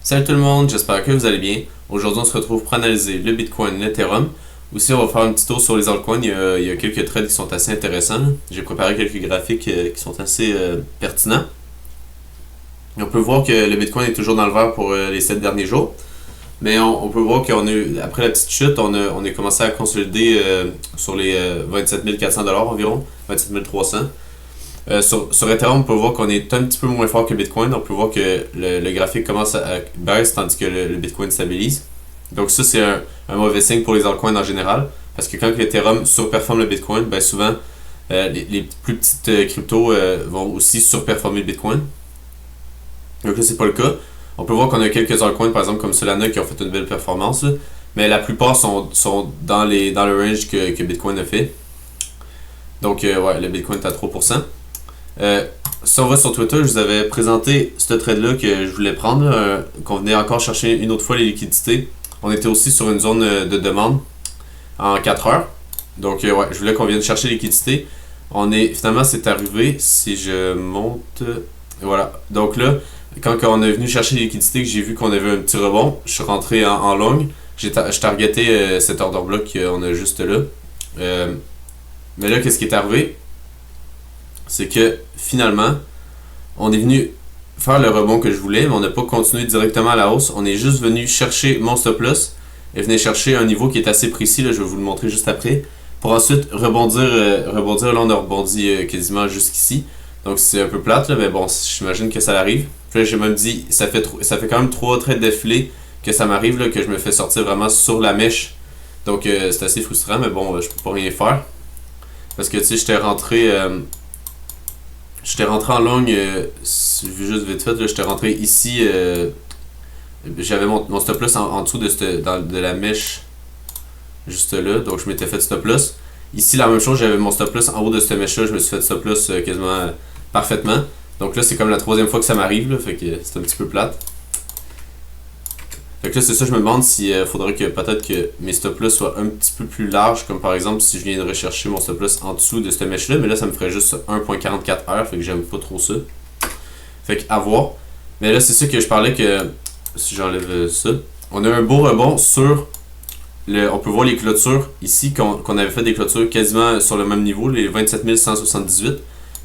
Salut tout le monde, j'espère que vous allez bien. Aujourd'hui, on se retrouve pour analyser le Bitcoin, l'Ethereum. Aussi, on va faire un petit tour sur les altcoins. Il y a quelques trades qui sont assez intéressants. J'ai préparé quelques graphiques qui sont assez pertinents. Et on peut voir que le Bitcoin est toujours dans le vert pour les 7 derniers jours. Mais on peut voir qu'après la petite chute, on a commencé à consolider sur les 27 400$ environ, 27 300$. Sur Ethereum, on peut voir qu'on est un petit peu moins fort que Bitcoin. On peut voir que le graphique commence à baisser tandis que le Bitcoin stabilise. Donc ça, c'est un mauvais signe pour les altcoins en général. Parce que quand l'Ethereum surperforme le Bitcoin, ben souvent, les plus petites cryptos vont aussi surperformer le Bitcoin. Donc là, c'est pas le cas. On peut voir qu'on a quelques altcoins, par exemple comme Solana, qui ont fait une belle performance. Là. Mais la plupart sont dans le range que Bitcoin a fait. Donc ouais, le Bitcoin est à 3%. Si on va sur Twitter, je vous avais présenté ce trade-là que je voulais prendre, qu'on venait encore chercher une autre fois les liquidités. On était aussi sur une zone de demande en 4 heures. Donc ouais, je voulais qu'on vienne chercher les liquidités. Finalement, c'est arrivé. Si je monte... Voilà. Donc là, quand on est venu chercher les liquidités, que j'ai vu qu'on avait un petit rebond, je suis rentré en long. Je targetais cet order block qu'on a juste là. Mais là, qu'est-ce qui est arrivé? C'est que finalement, on est venu faire le rebond que je voulais, mais on n'a pas continué directement à la hausse. On est juste venu chercher mon stop loss et venir chercher un niveau qui est assez précis, là, je vais vous le montrer juste après, pour ensuite rebondir. Là, on a rebondi quasiment jusqu'ici. Donc c'est un peu plate, là, mais bon, j'imagine que ça arrive. Puis là, j'ai même dit, ça fait quand même 3 trades d'affilée que ça m'arrive, là, que je me fais sortir vraiment sur la mèche. Donc c'est assez frustrant, mais bon, je peux pas rien faire. Parce que tu sais, j'étais rentré en long, juste vite fait, j'étais rentré ici, j'avais mon stop loss en dessous de la mèche, juste là, donc je m'étais fait stop loss. Ici, la même chose, j'avais mon stop loss en haut de cette mèche-là, je me suis fait stop loss quasiment parfaitement. Donc là, c'est comme la 3e fois que ça m'arrive, là, fait que c'est un petit peu plate. Fait que là, c'est ça, je me demande s'il faudrait que peut-être que mes stop loss soient un petit peu plus larges, comme par exemple si je viens de rechercher mon stop loss en dessous de cette mèche-là, mais là, ça me ferait juste 1.44 heures, fait que j'aime pas trop ça. Fait que à voir. Mais là, c'est ça que je parlais que, si j'enlève ça, on a un beau rebond sur on peut voir les clôtures ici, qu'on avait fait des clôtures quasiment sur le même niveau, les 27 178. Puis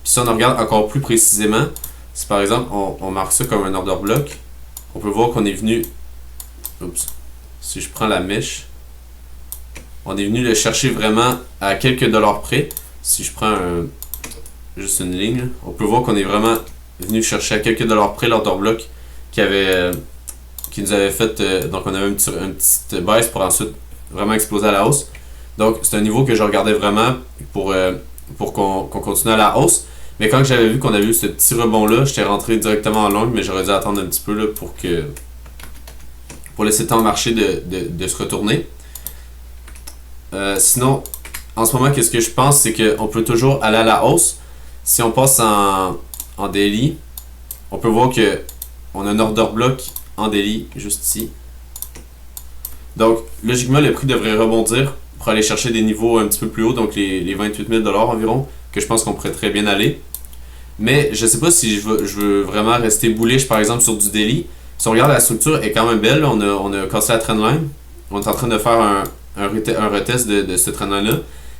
si on regarde encore plus précisément, si par exemple on marque ça comme un order block, on peut voir qu'on est venu... Oups. Si je prends la mèche, on est venu le chercher vraiment à quelques dollars près. Si je prends juste une ligne, on peut voir qu'on est vraiment venu chercher à quelques dollars près l'order block qui nous avait fait. Donc on avait une petite baisse pour ensuite vraiment exploser à la hausse. Donc c'est un niveau que je regardais vraiment pour qu'on continue à la hausse. Mais quand j'avais vu qu'on avait eu ce petit rebond là, j'étais rentré directement en long, mais j'aurais dû attendre un petit peu là pour laisser le temps au marché de se retourner. Sinon, en ce moment, qu'est-ce que je pense, c'est qu'on peut toujours aller à la hausse. Si on passe en daily, on peut voir que on a un order block en daily juste ici. Donc, logiquement, le prix devrait rebondir pour aller chercher des niveaux un petit peu plus hauts, donc les 28 000$ environ, que je pense qu'on pourrait très bien aller. Mais je sais pas si je veux vraiment rester bullish, par exemple, sur du daily. Si on regarde la structure, elle est quand même belle. On a cassé la trendline. On est en train de faire un retest de ce trendline-là.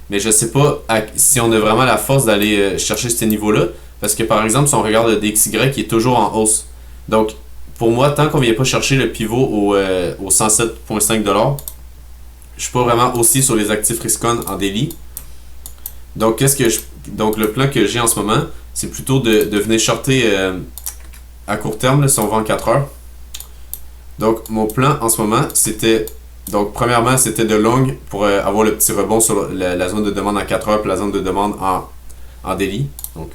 Mais je sais pas si on a vraiment la force d'aller chercher ce niveau-là. Parce que par exemple, si on regarde le DXY, il est toujours en hausse. Donc, pour moi, tant qu'on ne vient pas chercher le pivot au 107,5$, je suis pas vraiment aussi sur les actifs Riskon en daily. Donc, donc le plan que j'ai en ce moment, c'est plutôt de venir shorter à court terme, là, si on va en 4 heures. Donc, mon plan en ce moment, c'était... Donc, premièrement, c'était de long pour avoir le petit rebond sur la zone de demande en 4 heures puis la zone de demande en daily. Donc,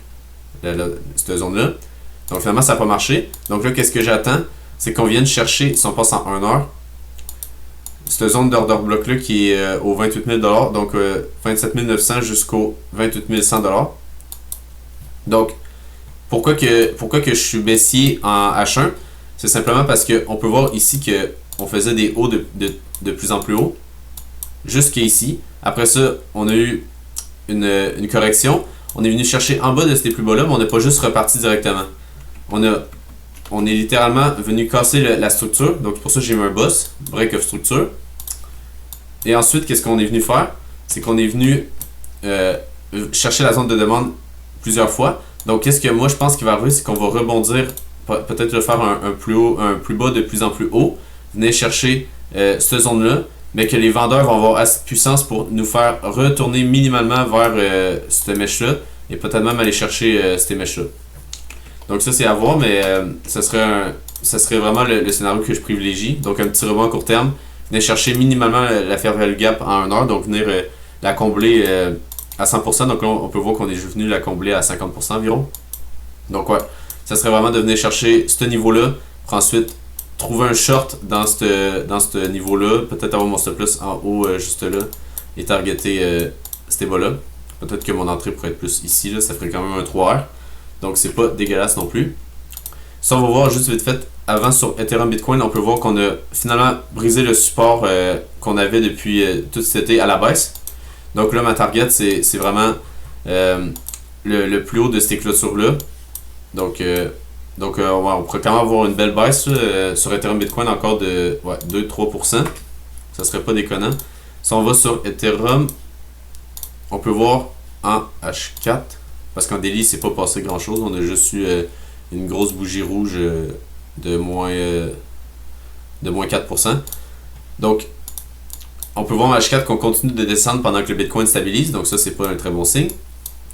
cette zone-là. Donc, finalement, ça n'a pas marché. Donc là, qu'est-ce que j'attends? C'est qu'on vienne chercher, si on passe en 1 heure, cette zone d'order block-là qui est au 28 000$. Donc, 27 900 jusqu'au 28 100$. Donc, pourquoi que je suis baissier en H1? C'est simplement parce qu'on peut voir ici qu'on faisait des hauts de plus en plus haut, jusqu'à ici. Après ça, on a eu une correction. On est venu chercher en bas de ces plus bas-là, mais on n'a pas juste reparti directement. On a on est littéralement venu casser la structure. Donc pour ça j'ai mis un boss, break of structure. Et ensuite, qu'est-ce qu'on est venu faire? C'est qu'on est venu chercher la zone de demande plusieurs fois. Donc qu'est-ce que moi je pense qui va arriver, c'est qu'on va rebondir, peut-être le faire un plus haut, un plus bas de plus en plus haut. Venir chercher cette zone-là, mais que les vendeurs vont avoir assez de puissance pour nous faire retourner minimalement vers cette mèche-là et peut-être même aller chercher cette mèche-là. Donc ça c'est à voir, mais ça serait vraiment le scénario que je privilégie. Donc un petit rebond à court terme, venir chercher minimalement la fair value gap en 1 heure, donc venir la combler à 100%. Donc là on peut voir qu'on est juste venu la combler à 50% environ. Donc ouais, ça serait vraiment de venir chercher ce niveau-là pour ensuite trouver un short dans ce niveau-là, peut-être avoir mon stop loss en haut juste là et targeter ce bas-là. Peut-être que mon entrée pourrait être plus ici, là, ça ferait quand même un 3R. Donc c'est pas dégueulasse non plus. Ça on va voir juste vite fait, avant sur Ethereum Bitcoin, on peut voir qu'on a finalement brisé le support qu'on avait depuis tout cet été à la baisse. Donc là ma target c'est vraiment le plus haut de ces clôtures-là. Donc on pourrait quand même avoir une belle baisse sur Ethereum Bitcoin encore de 2-3%. Ça serait pas déconnant. Si on va sur Ethereum, on peut voir en H4, parce qu'en daily c'est pas passé grand chose, on a juste eu une grosse bougie rouge de moins 4%. Donc on peut voir en H4 qu'on continue de descendre pendant que le Bitcoin stabilise, donc ça c'est pas un très bon signe.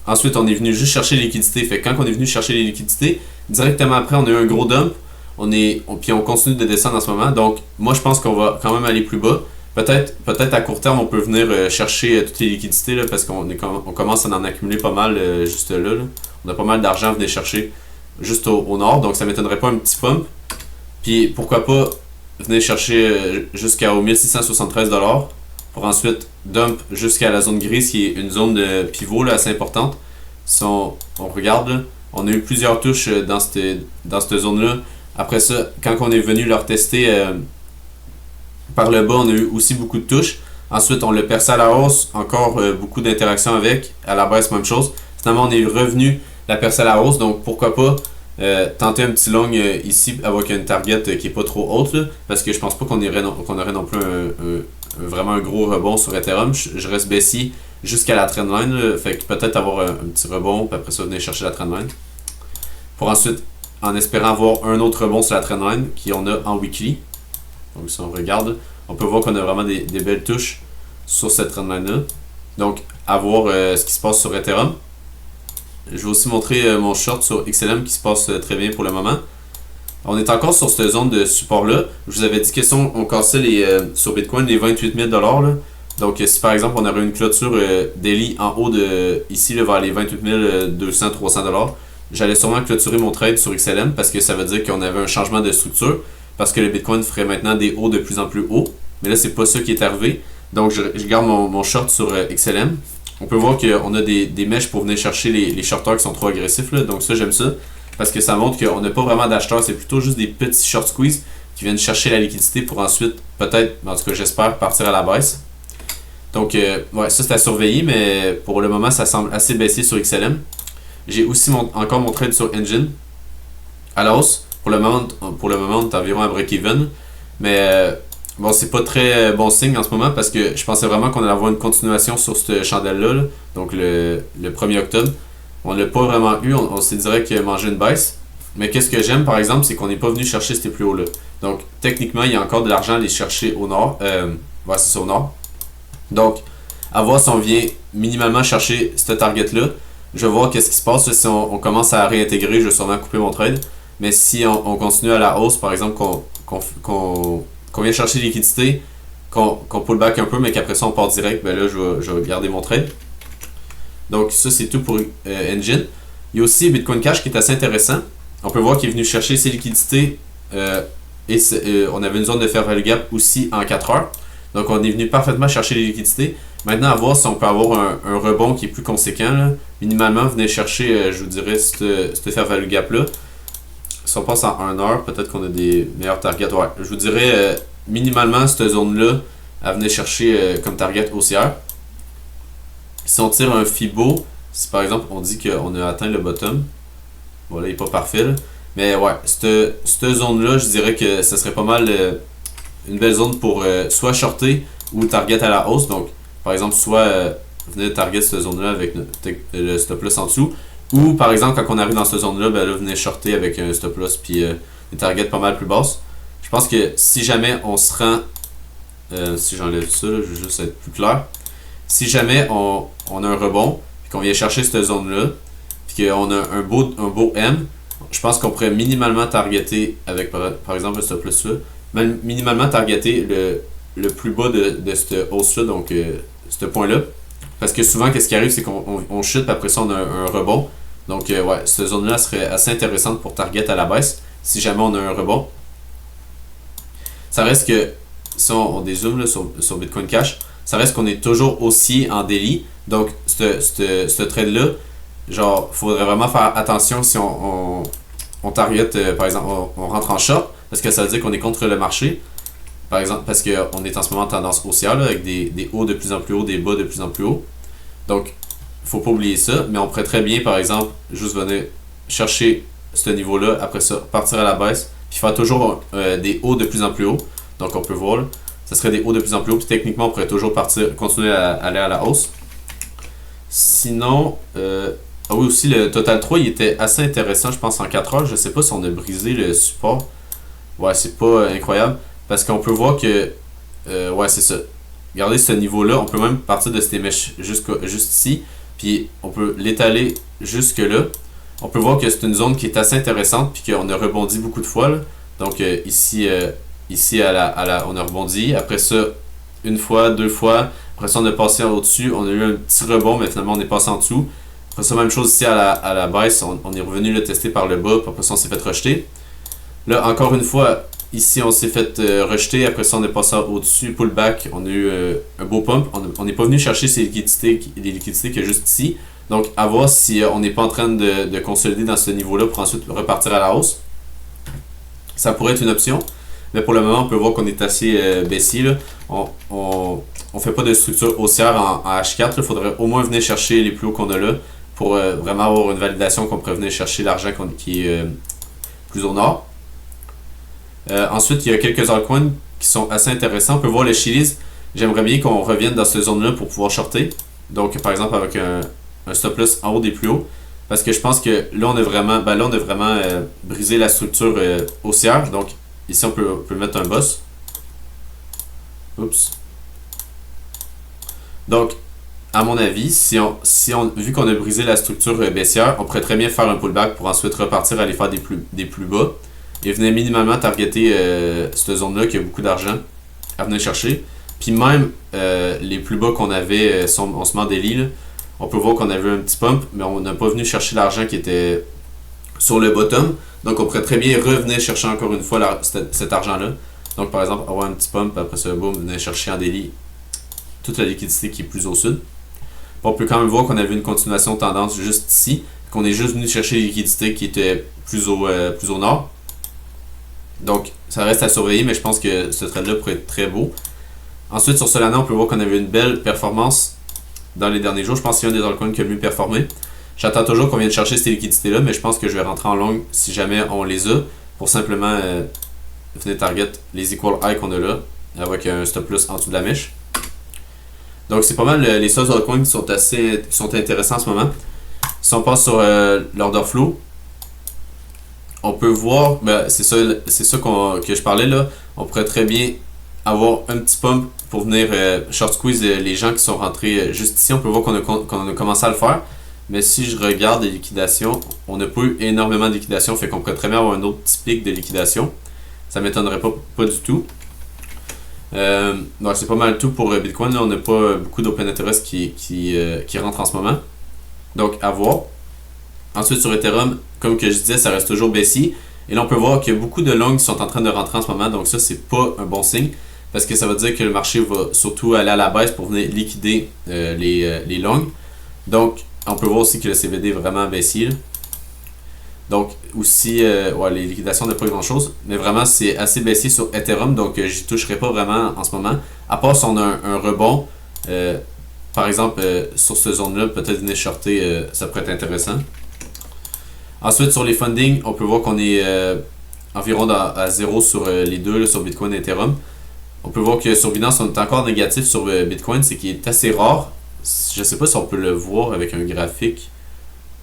Ensuite on est venu juste chercher les liquidités, fait que quand on est venu chercher les liquidités, directement après on a eu un gros dump, puis on continue de descendre en ce moment, donc moi je pense qu'on va quand même aller plus bas. Peut-être à court terme, on peut venir chercher toutes les liquidités là, parce qu'on commence à en accumuler pas mal juste là. On a pas mal d'argent à venir chercher juste au nord, donc ça m'étonnerait pas un petit pump. Puis pourquoi pas venir chercher jusqu'à 1673$ pour ensuite dump jusqu'à la zone grise qui est une zone de pivot là, assez importante. Si on regarde, là, on a eu plusieurs touches dans cette zone-là. Après ça, quand on est venu leur tester par le bas, on a eu aussi beaucoup de touches. Ensuite, on l'a percé à la hausse, encore beaucoup d'interactions avec. À la baisse, même chose. Finalement, on est revenu la percer à la hausse, donc pourquoi pas tenter un petit long ici avec une target qui est pas trop haute, là, parce que je pense pas qu'on aurait non plus vraiment un gros rebond sur Ethereum. Je reste baissier jusqu'à la trendline, là, fait que peut-être avoir un petit rebond, puis après ça, venir chercher la trendline. Pour ensuite, en espérant avoir un autre rebond sur la trendline, qui on a en weekly. Donc si on regarde, on peut voir qu'on a vraiment des belles touches sur cette trendline-là. Donc, à voir ce qui se passe sur Ethereum. Je vais aussi montrer mon short sur XLM qui se passe très bien pour le moment. On est encore sur cette zone de support-là. Je vous avais dit que si on cassait sur Bitcoin les 28 000$, là, donc si par exemple on aurait une clôture daily en haut de ici là, vers les 28 200-300$, j'allais sûrement clôturer mon trade sur XLM parce que ça veut dire qu'on avait un changement de structure. Parce que le Bitcoin ferait maintenant des hauts de plus en plus hauts. Mais là, c'est pas ça qui est arrivé. Donc, je garde mon short sur XLM. On peut voir qu'on a des mèches pour venir chercher les shorters qui sont trop agressifs. Là. Donc ça, j'aime ça. Parce que ça montre qu'on n'a pas vraiment d'acheteurs. C'est plutôt juste des petits short squeeze qui viennent chercher la liquidité pour ensuite, peut-être, en tout cas j'espère, partir à la baisse. Donc, ouais, ça c'est à surveiller. Mais pour le moment, ça semble assez baissé sur XLM. J'ai aussi encore mon trade sur Engine à la hausse. Pour le moment, on est environ à break-even. Mais bon, c'est pas très bon signe en ce moment parce que je pensais vraiment qu'on allait avoir une continuation sur cette chandelle-là. Là. Donc le 1er octobre. On l'a pas vraiment eu. On s'est direct mangé une baisse. Mais qu'est-ce que j'aime par exemple, c'est qu'on n'est pas venu chercher ces plus hauts-là. Donc techniquement, il y a encore de l'argent à aller chercher au nord. Ouais, c'est ça au nord. Donc, à voir si on vient minimalement chercher cette target-là. Je vais voir qu'est-ce qui se passe. Si on commence à réintégrer, je vais sûrement couper mon trade. Mais si on continue à la hausse, par exemple, qu'on vient chercher les liquidités, qu'on pull back un peu, mais qu'après ça on part direct, ben là je vais garder mon trade. Donc ça c'est tout pour Engine. Il y a aussi Bitcoin Cash qui est assez intéressant. On peut voir qu'il est venu chercher ses liquidités et on avait une zone de fair value gap aussi en 4 heures. Donc on est venu parfaitement chercher les liquidités. Maintenant à voir si on peut avoir un rebond qui est plus conséquent. Là. Minimalement venez chercher, je vous dirais, cette fair value gap là. Si on passe en 1 heure, peut-être qu'on a des meilleurs targets. Ouais, je vous dirais minimalement cette zone-là à venir chercher comme target haussière. Si on tire un Fibo, si par exemple on dit qu'on a atteint le bottom, voilà, il n'est pas parfait, là, Mais ouais, cette zone-là, je dirais que ce serait pas mal une belle zone pour soit shorter ou target à la hausse. Donc, par exemple, soit venez target cette zone-là avec le stop loss en dessous. Ou par exemple, quand on arrive dans cette zone-là, ben là, venez shorter avec un stop loss puis des targets pas mal plus basses. Je pense que si jamais on se rend, si j'enlève ça, là, je vais juste être plus clair. Si jamais on a un rebond, puis qu'on vient chercher cette zone-là, puis qu'on a un beau M, je pense qu'on pourrait minimalement targeter avec par exemple un stop loss là, minimalement targeter le plus bas de cette hausse-là, donc ce point-là. Parce que souvent, qu'est-ce qui arrive, c'est qu'on chute, puis après ça, on a un rebond. Donc, ouais, cette zone-là serait assez intéressante pour target à la baisse, si jamais on a un rebond. Ça reste que, si on dézoome là, sur Bitcoin Cash, ça reste qu'on est toujours aussi en daily. Donc, ce trade-là, genre, faudrait vraiment faire attention si on target, par exemple, on rentre en short, parce que ça veut dire qu'on est contre le marché. Par exemple, parce qu'on est en ce moment en tendance haussière, là, avec des hauts de plus en plus hauts, des bas de plus en plus hauts. Donc, faut pas oublier ça, mais on pourrait très bien, par exemple, juste venir chercher ce niveau-là, après ça, partir à la baisse, puis faire toujours des hauts de plus en plus hauts. Donc, on peut voir, là, ça serait des hauts de plus en plus hauts, puis techniquement, on pourrait toujours continuer à aller à la hausse. Sinon, ah oui, aussi, le Total 3, il était assez intéressant, je pense, en 4 heures. Je sais pas si on a brisé le support. Ouais, c'est pas incroyable. Parce qu'on peut voir que, ouais, c'est ça. Regardez ce niveau-là, on peut même partir de cette mèche juste ici, puis on peut l'étaler jusque là. On peut voir que c'est une zone qui est assez intéressante, puis qu'on a rebondi beaucoup de fois, là. Donc ici, on a rebondi. Après ça, une fois, deux fois. Après ça, on a passé au-dessus. On a eu un petit rebond, mais finalement, on est passé en dessous. Après ça, même chose ici à la baisse. On est revenu le tester par le bas, puis après ça, on s'est fait rejeter. Là, encore une fois, ici, on s'est fait rejeter. Après ça, on est passé au-dessus, pullback. On a eu un beau pump. On n'est pas venu chercher les liquidités qu'il y a juste ici. Donc, à voir si on n'est pas en train de consolider dans ce niveau-là pour ensuite repartir à la hausse. Ça pourrait être une option. Mais pour le moment, on peut voir qu'on est assez baissier, là. On fait pas de structure haussière en H4. Il faudrait au moins venir chercher les plus hauts qu'on a là pour vraiment avoir une validation qu'on pourrait venir chercher l'argent qui est plus au nord. Ensuite, il y a quelques altcoins qui sont assez intéressants. On peut voir le Chiliz. J'aimerais bien qu'on revienne dans cette zone-là pour pouvoir shorter. Donc, par exemple, avec un stop loss en haut des plus hauts. Parce que je pense que là, on a vraiment, brisé la structure haussière. Donc, ici, on peut mettre un boss. Oups. Donc, à mon avis, vu qu'on a brisé la structure baissière, on pourrait très bien faire un pullback pour ensuite repartir aller faire des plus bas. Et venir minimalement targeter cette zone-là qui a beaucoup d'argent à venir chercher. Puis même les plus bas qu'on avait, on se met en daily, là, on peut voir qu'on avait un petit pump, mais on n'a pas venu chercher l'argent qui était sur le bottom. Donc on pourrait très bien revenir chercher encore une fois cet argent-là. Donc par exemple, avoir un petit pump, après ça, boum, venir chercher en daily toute la liquidité qui est plus au sud. Puis on peut quand même voir qu'on avait une continuation de tendance juste ici, qu'on est juste venu chercher les liquidités qui étaient plus au nord. Donc, ça reste à surveiller, mais je pense que ce trade-là pourrait être très beau. Ensuite, sur Solana, on peut voir qu'on avait une belle performance dans les derniers jours. Je pense que c'est un des altcoins qui a mieux performé. J'attends toujours qu'on vienne chercher ces liquidités-là, mais je pense que je vais rentrer en long si jamais on les a, pour simplement venir target les equal high qu'on a là, avec un stop loss en dessous de la mèche. Donc, c'est pas mal les seuls altcoins qui sont intéressants en ce moment. Si on passe sur l'order flow, on peut voir, c'est ça que je parlais là, on pourrait très bien avoir un petit pump pour venir short squeeze les gens qui sont rentrés juste ici. On peut voir qu'on a commencé à le faire, mais si je regarde les liquidations, on n'a pas eu énormément de liquidations, fait qu'on pourrait très bien avoir un autre petit pic de liquidation. Ça m'étonnerait pas du tout. Donc c'est pas mal tout pour Bitcoin, là, on n'a pas beaucoup d'open interest qui rentrent en ce moment. Donc à voir. Ensuite, sur Ethereum, comme que je disais, ça reste toujours baissier. Et là, on peut voir qu'il y a beaucoup de longs qui sont en train de rentrer en ce moment. Donc ça, c'est pas un bon signe. Parce que ça veut dire que le marché va surtout aller à la baisse pour venir liquider les longs. Donc, on peut voir aussi que le CBD est vraiment baissier. Donc, aussi, les liquidations n'ont pas grand-chose. Mais vraiment, c'est assez baissier sur Ethereum. Donc, j'y toucherai pas vraiment en ce moment. À part si on a un rebond. Par exemple, sur cette zone-là, peut-être venir shorter, ça pourrait être intéressant. Ensuite, sur les fundings, on peut voir qu'on est environ à zéro sur les deux, là, sur Bitcoin et Ethereum. On peut voir que sur Binance, on est encore négatif sur Bitcoin, c'est qui est assez rare. Je sais pas si on peut le voir avec un graphique.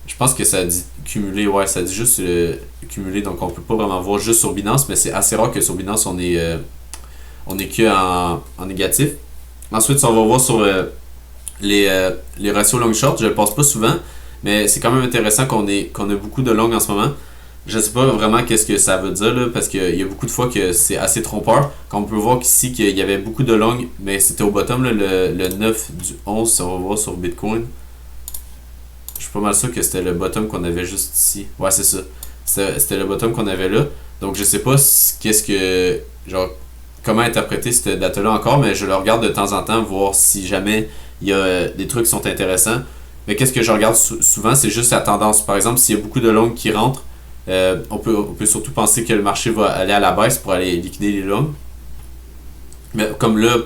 Je pense que ça dit cumulé, ouais, ça dit juste cumulé, donc on peut pas vraiment voir juste sur Binance, mais c'est assez rare que sur Binance on est que en négatif. Ensuite, on va voir sur les ratios long short, je le passe pas souvent, mais c'est quand même intéressant qu'on a beaucoup de long en ce moment. Je sais pas vraiment qu'est-ce que ça veut dire là, parce qu'il y a beaucoup de fois que c'est assez trompeur. Quand on peut voir qu'ici qu'il y avait beaucoup de long, mais c'était au bottom là, le 9 du 11, si on va voir sur Bitcoin. Je suis pas mal sûr que c'était le bottom qu'on avait juste ici. Ouais, c'est ça. C'était le bottom qu'on avait là. Donc je sais pas qu'est-ce que. Genre, comment interpréter cette date-là encore, mais je le regarde de temps en temps, voir si jamais il y a des trucs qui sont intéressants. Mais qu'est-ce que je regarde souvent, c'est juste la tendance. Par exemple, s'il y a beaucoup de longs qui rentrent, on peut surtout penser que le marché va aller à la baisse pour aller liquider les longs. Mais comme là,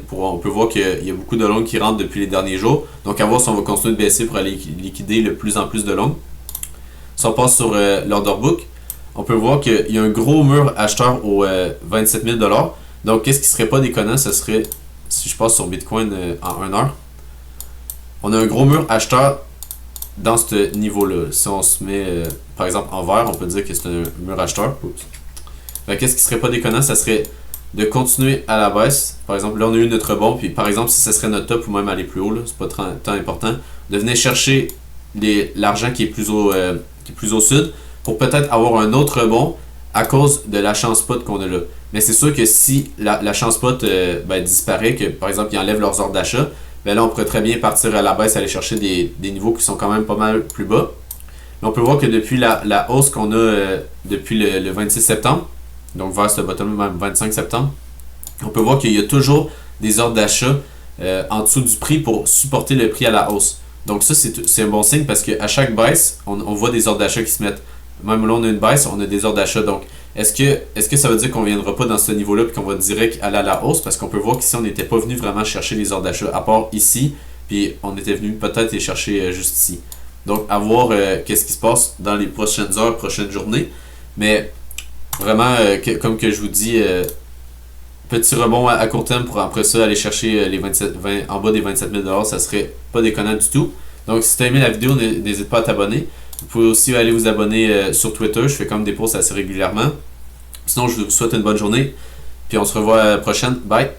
on peut voir qu'il y a beaucoup de longs qui rentrent depuis les derniers jours. Donc à voir si on va continuer de baisser pour aller liquider de plus en plus de longs. Si on passe sur l'order book, on peut voir qu'il y a un gros mur acheteur au 27 000 $. Donc qu'est-ce qui serait pas déconnant, ce serait, si je passe sur Bitcoin en 1 heure, on a un gros mur acheteur dans ce niveau-là. Si on se met par exemple en vert, on peut dire que c'est un mur acheteur. Qu'est-ce qui serait pas déconnant, ça serait de continuer à la baisse. Par exemple, là on a eu notre rebond, puis par exemple si ça serait notre top ou même aller plus haut, là, c'est pas tant important, de venir chercher l'argent qui est plus au sud pour peut-être avoir un autre rebond à cause de la chance spot qu'on a là. Mais c'est sûr que si la chance spot disparaît, que par exemple ils enlèvent leurs ordres d'achat, ben là on pourrait très bien partir à la baisse, aller chercher des niveaux qui sont quand même pas mal plus bas. Mais on peut voir que depuis la hausse qu'on a depuis le 26 septembre, donc vers ce bottom même 25 septembre, on peut voir qu'il y a toujours des ordres d'achat en dessous du prix pour supporter le prix à la hausse. Donc ça, c'est un bon signe parce qu'à chaque baisse, on voit des ordres d'achat qui se mettent. Même là, on a une baisse, on a des ordres d'achat. Donc, est-ce que ça veut dire qu'on ne viendra pas dans ce niveau-là et qu'on va direct aller à la hausse? Parce qu'on peut voir qu'ici, on n'était pas venu vraiment chercher les ordres d'achat, à part ici, puis on était venu peut-être les chercher juste ici. Donc, à voir qu'est-ce qui se passe dans les prochaines heures, prochaines journées. Mais vraiment, comme que je vous dis, petit rebond à court terme pour après ça aller chercher les 20, en bas des 27 000 $, ça serait pas déconnant du tout. Donc si tu as aimé la vidéo, n'hésite pas à t'abonner. Vous pouvez aussi aller vous abonner sur Twitter, je fais comme des posts assez régulièrement. Sinon, je vous souhaite une bonne journée, puis on se revoit à la prochaine. Bye!